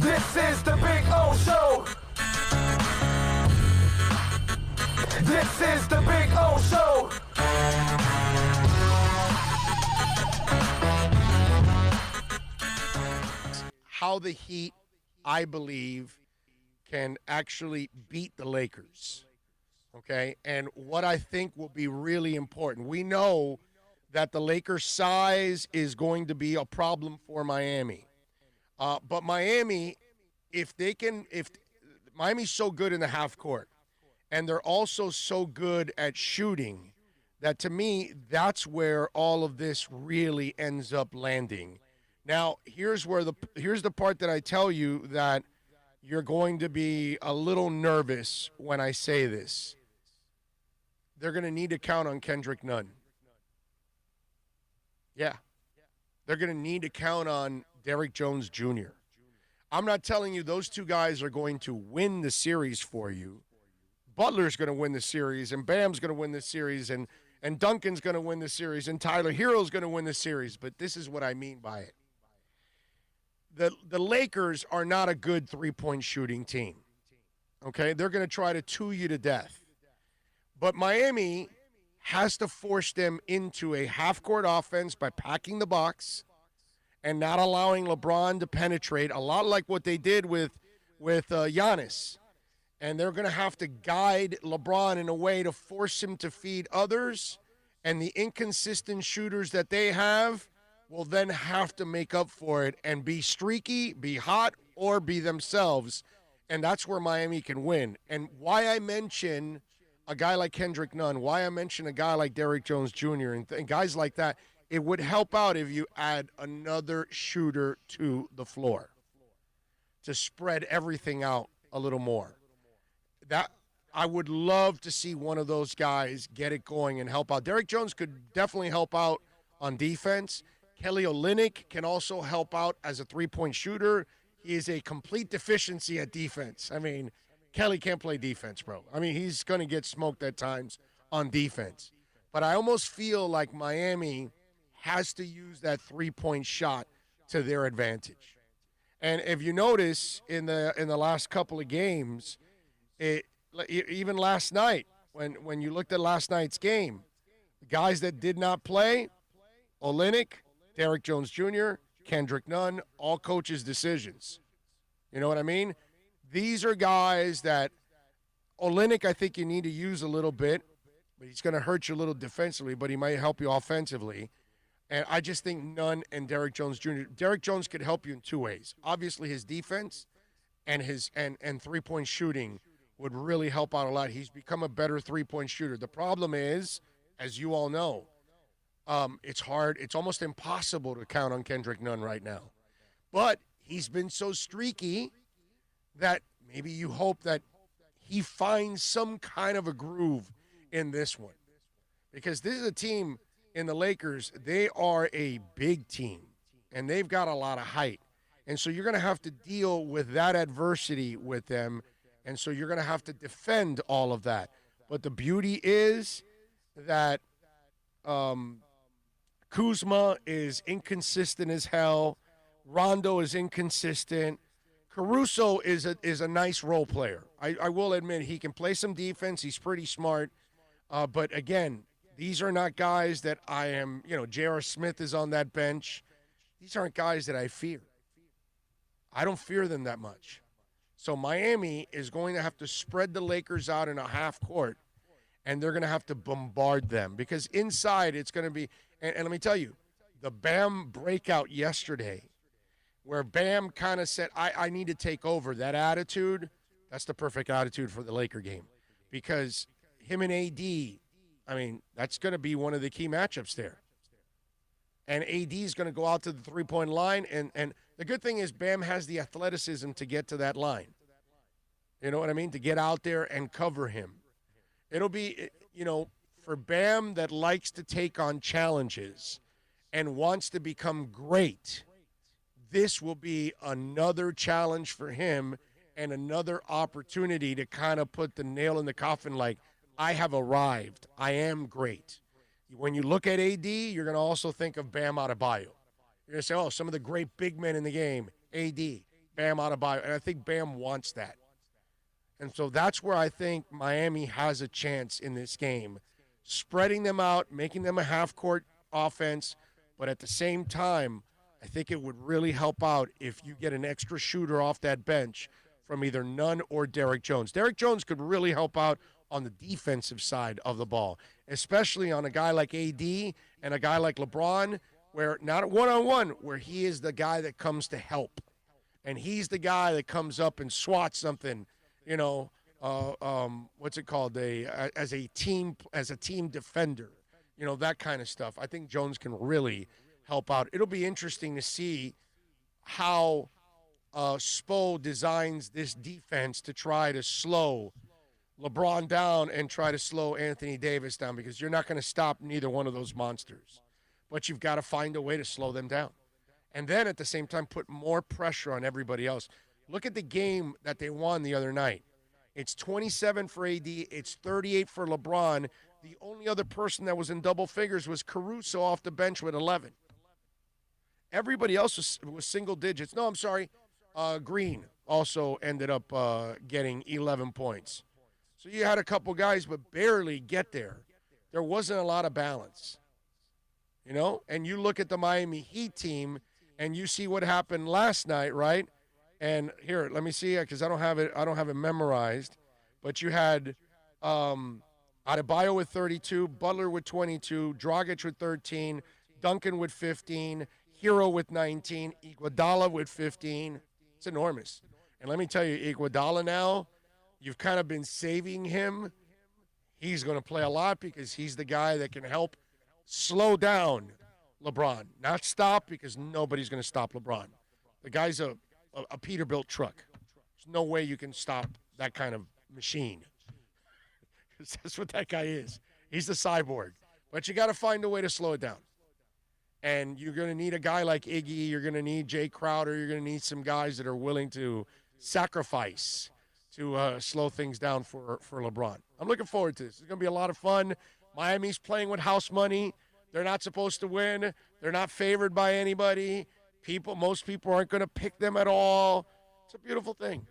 This is the Big O Show. This is the Big O Show. How the Heat, I believe, can actually beat the Lakers. Okay? And what I think will be really important. We know that the Lakers' size is going to be a problem for Miami. But Miami, if Miami's so good in the half court, and they're also so good at shooting, that to me, that's where all of this really ends up landing. Now, here's the part that I tell you that you're going to be a little nervous when I say this. They're going to need to count on Kendrick Nunn. Yeah. They're going to need to count on Derrick Jones Jr. I'm not telling you those two guys are going to win the series for you. Butler's going to win the series, and Bam's going to win the series, and Duncan's going to win the series, and Tyler Hero's going to win the series. But this is what I mean by it. The Lakers are not a good three-point shooting team. Okay? They're going to try to two you to death. But Miami has to force them into a half-court offense by packing the box and not allowing LeBron to penetrate, a lot like what they did with Giannis. And they're going to have to guide LeBron in a way to force him to feed others, and the inconsistent shooters that they have will then have to make up for it and be streaky, be hot, or be themselves. And that's where Miami can win. And why I mention a guy like Kendrick Nunn, why I mention a guy like Derrick Jones Jr. and guys like that, it would help out if you add another shooter to the floor to spread everything out a little more. That I would love to see one of those guys get it going and help out. Derrick Jones could definitely help out on defense. Kelly Olynyk can also help out as a three-point shooter. He is a complete deficiency at defense. I mean, Kelly can't play defense, bro. I mean, he's going to get smoked at times on defense. But I almost feel like Miami has to use that three-point shot to their advantage. And if you notice in the last couple of games, even last night, when you looked at last night's game, the guys that did not play, Olynyk, Derrick Jones Jr., Kendrick Nunn, all coaches' decisions. You know what I mean? These are guys that Olynyk, I think you need to use a little bit, but he's going to hurt you a little defensively, but he might help you offensively. And I just think Nunn and Derrick Jones Jr. Derrick Jones could help you in two ways. Obviously, his defense and his and three-point shooting would really help out a lot. He's become a better three-point shooter. The problem is, as you all know, it's hard. It's almost impossible to count on Kendrick Nunn right now. But he's been so streaky that maybe you hope that he finds some kind of a groove in this one. Because this is a team in the Lakers, they are a big team, and they've got a lot of height. And so you're going to have to deal with that adversity with them, and so you're going to have to defend all of that. But the beauty is that Kuzma is inconsistent as hell. Rondo is inconsistent. Caruso is a nice role player. I will admit he can play some defense. He's pretty smart. But, again, these are not guys that I am, J.R. Smith is on that bench. These aren't guys that I fear. I don't fear them that much. So Miami is going to have to spread the Lakers out in a half court, and they're going to have to bombard them because inside it's going to be – and let me tell you, the Bam breakout yesterday where Bam kind of said, I need to take over, that attitude, that's the perfect attitude for the Laker game because him and AD, I mean, that's going to be one of the key matchups there. And AD is going to go out to the three-point line, and the good thing is Bam has the athleticism to get to that line. You know what I mean? To get out there and cover him. It'll be, for Bam that likes to take on challenges and wants to become great, this will be another challenge for him and another opportunity to kind of put the nail in the coffin like, I have arrived. I am great. When you look at AD, you're going to also think of Bam Adebayo. You're going to say, some of the great big men in the game, AD. Bam Adebayo, and I think Bam wants that. And so that's where I think Miami has a chance in this game, spreading them out, making them a half-court offense, but at the same time, I think it would really help out if you get an extra shooter off that bench from either Nunn or Derrick Jones. Derrick Jones could really help out on the defensive side of the ball, especially on a guy like AD and a guy like LeBron, where not one-on-one, where he is the guy that comes to help. And he's the guy that comes up and swats something, what's it called? As a team defender, that kind of stuff. I think Jones can really help out. It'll be interesting to see how Spo designs this defense to try to slow LeBron down and try to slow Anthony Davis down, because you're not going to stop neither one of those monsters. But you've got to find a way to slow them down. And then at the same time, put more pressure on everybody else. Look at the game that they won the other night. It's 27 for AD. It's 38 for LeBron. The only other person that was in double figures was Caruso off the bench with 11. Everybody else was single digits. No, I'm sorry. Green also ended up getting 11 points. So you had a couple guys, but barely get there. There wasn't a lot of balance. And you look at the Miami Heat team, and you see what happened last night, right? And here, let me see, because I don't have it memorized. But you had Adebayo with 32, Butler with 22, Dragic with 13, Duncan with 15, Hero with 19, Iguodala with 15. It's enormous. And let me tell you, Iguodala now, you've kind of been saving him. He's going to play a lot because he's the guy that can help slow down LeBron. Not stop, because nobody's going to stop LeBron. The guy's a Peterbilt truck. There's no way you can stop that kind of machine. That's what that guy is. He's the cyborg. But you got to find a way to slow it down. And you're going to need a guy like Iggy. You're going to need Jay Crowder. You're going to need some guys that are willing to sacrifice to slow things down for LeBron. I'm looking forward to this. It's going to be a lot of fun. Miami's playing with house money. They're not supposed to win. They're not favored by anybody. Most people aren't going to pick them at all. It's a beautiful thing.